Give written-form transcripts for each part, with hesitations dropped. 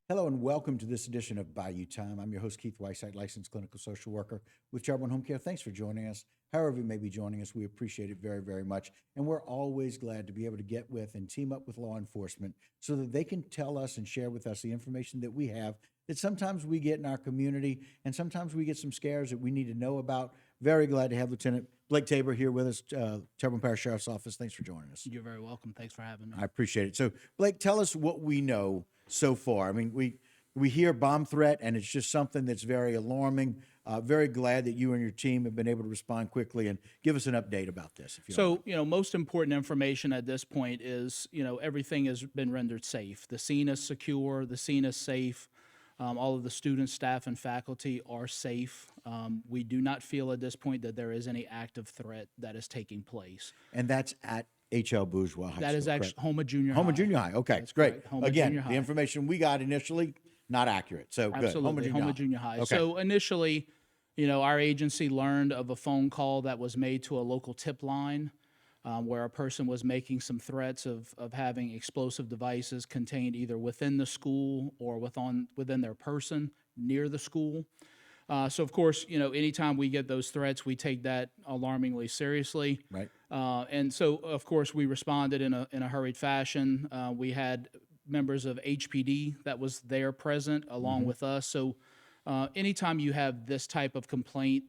Hello and welcome to this edition of Bayou Time. I'm your host, Keith Whiteside, licensed clinical social worker with Terrebonne Home Care. Thanks for joining us. However, you may be joining us, we appreciate it very, very much. And we're always glad to be able to get with and team up with law enforcement so that they can tell us and share with us the information that we have that sometimes we get in our community and sometimes we get some scares that we need to know about. Very glad to have Lieutenant Blake Tabor here with us, Terrebonne Parish Sheriff's Office. Thanks for joining us. You're very welcome. Thanks for having me. I appreciate it. So, Blake, tell us what we know so far. I mean, we hear bomb threat, and it's just something that's very alarming. Very glad that you and your team have been able to respond quickly and give us an update about this. If you don't mind. So, most important information at this point is, everything has been rendered safe. The scene is secure, the scene is safe. All of the students, staff, and faculty are safe. We do not feel at this point that there is any active threat that is taking place. And that's at H.L. Bourgeois High School. That is actually Houma Junior High. Houma Junior High. Okay, That's great. correct. Houma Again, Junior the High. information we got initially not accurate. So good. Absolutely, Houma Junior High. Okay. So initially, our agency learned of a phone call that was made to a local tip line where a person was making some threats of having explosive devices contained either within the school or within their person near the school. So of course, anytime we get those threats, we take that alarmingly seriously. Right. And so, of course, we responded in a hurried fashion. We had members of HPD that was there present along with us. So anytime you have this type of complaint,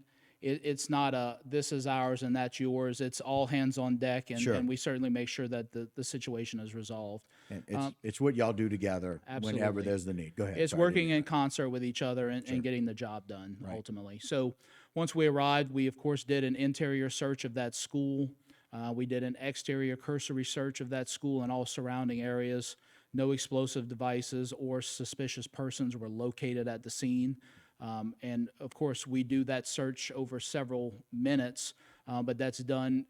it's not this is ours and that's yours. It's all hands on deck, and, Sure. and we certainly make sure that the situation is resolved. And it's what y'all do together whenever Absolutely. there's the need. Go ahead. It's Sorry, working in concert with each other and getting the job done ultimately. So once we arrived, we of course did an interior search of that school. We did an exterior cursory search of that school and all surrounding areas. No explosive devices or suspicious persons were located at the scene. And of course, we do that search over several minutes, but that's done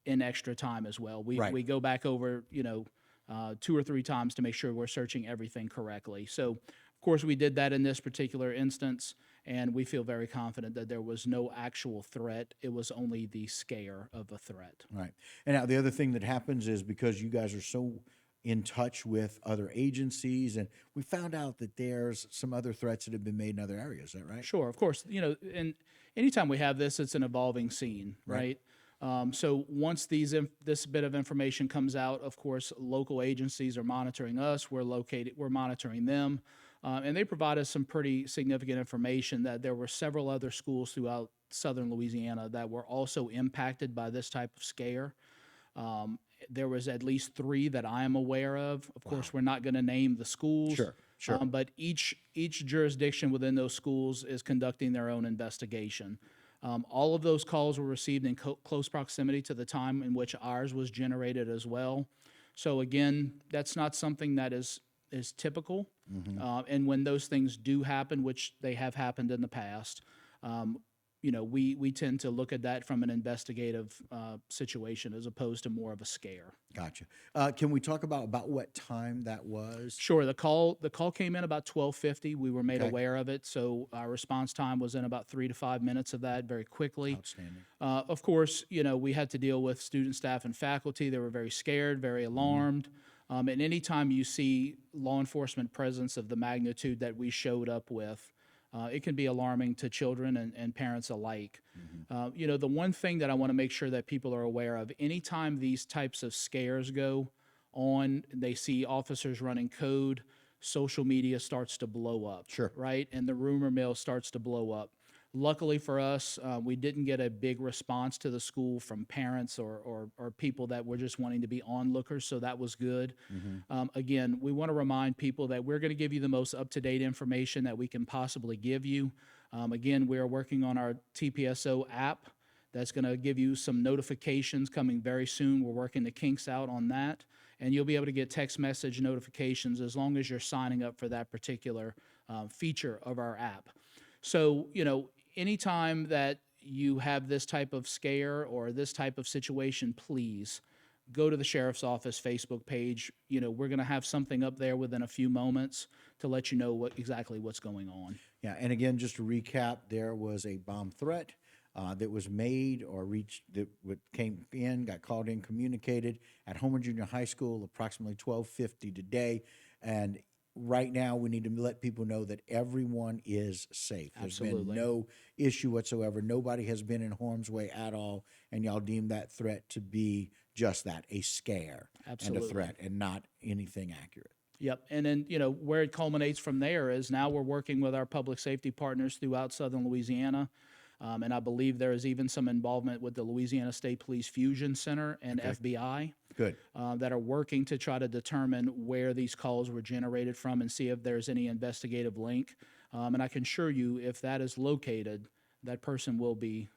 in extra time as well. Right. We go back over, 2 or 3 times to make sure we're searching everything correctly. So, of course, we did that in this particular instance, and we feel very confident that there was no actual threat. It was only the scare of a threat. Right. And now the other thing that happens is because you guys are so in touch with other agencies, and we found out that there's some other threats that have been made in other areas. Is that right? Sure, of course. And anytime we have this, it's an evolving scene, right? So once this bit of information comes out, of course, local agencies are monitoring us. We're monitoring them, and they provide us some pretty significant information that there were several other schools throughout southern Louisiana that were also impacted by this type of scare. There was at least 3 that I am aware of. Of course, we're not going to name the schools. Sure. But each jurisdiction within those schools is conducting their own investigation. All of those calls were received in close proximity to the time in which ours was generated as well. So again, that's not something that is typical. And when those things do happen, which they have happened in the past, we tend to look at that from an investigative situation as opposed to more of a scare. Gotcha. Can we talk about what time that was? Sure. The call came in about 12:50. We were made Okay. aware of it, so our response time was in about 3 to 5 minutes of that, very quickly. Outstanding. Of course, we had to deal with student, staff, and faculty. They were very scared, very alarmed. And anytime you see law enforcement presence of the magnitude that we showed up with, it can be alarming to children and parents alike. The one thing that I want to make sure that people are aware of, anytime these types of scares go on, they see officers running code, social media starts to blow up. Sure. Right? And the rumor mill starts to blow up. Luckily for us, we didn't get a big response to the school from parents or people that were just wanting to be onlookers, so that was good. Again, we want to remind people that we're going to give you the most up-to-date information that we can possibly give you. Again, we are working on our TPSO app that's going to give you some notifications coming very soon. We're working the kinks out on that, and you'll be able to get text message notifications as long as you're signing up for that particular feature of our app. So, anytime that you have this type of scare or this type of situation, please go to the sheriff's office Facebook page. We're going to have something up there within a few moments to let you know exactly what's going on. Yeah, and again, just to recap, there was a bomb threat that was made or reached that came in, got called in, communicated at Houma Junior High School, approximately 12:50 today, and right now we need to let people know that everyone is safe. There's been Absolutely. no issue whatsoever. Nobody has been in harm's way at all, and y'all deem that threat to be just that, a scare and a Absolutely. threat, and not anything accurate. Yep. And then, where it culminates from there is now we're working with our public safety partners throughout southern Louisiana. And I believe there is even some involvement with the Louisiana State Police Fusion Center and FBI Good. that are working to try to determine where these calls were generated from and see if there's any investigative link. And I can assure you, if that is located, that person will be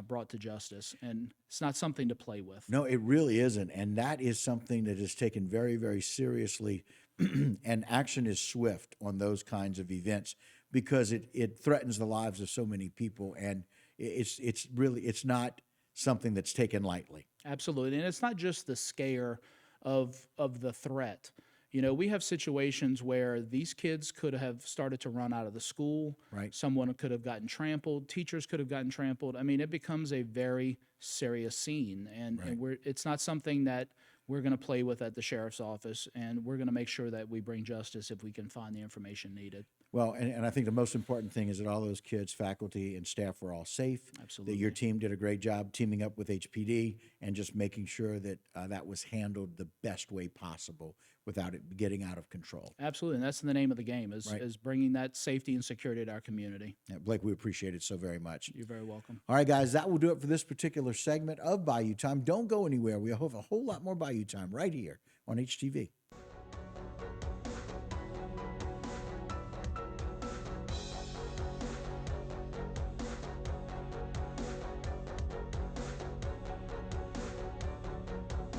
brought to justice. And it's not something to play with. No, it really isn't. And that is something that is taken very, very seriously. And action is swift on those kinds of events because it threatens the lives of so many people. And it's not something that's taken lightly. Absolutely. And it's not just the scare of the threat. We have situations where these kids could have started to run out of the school. Right. Someone could have gotten trampled. Teachers could have gotten trampled. I mean, it becomes a very serious scene. And, Right. and it's not something that we're going to play with at the sheriff's office. And we're going to make sure that we bring justice if we can find the information needed. Well, and I think the most important thing is that all those kids, faculty, and staff were all safe. Absolutely. That your team did a great job teaming up with HPD and just making sure that that was handled the best way possible without it getting out of control. Absolutely. And that's the name of the game Right. is bringing that safety and security to our community. Yeah, Blake, we appreciate it so very much. You're very welcome. All right, guys, that will do it for this particular segment of Bayou Time. Don't go anywhere. We have a whole lot more Bayou Time right here on HTV.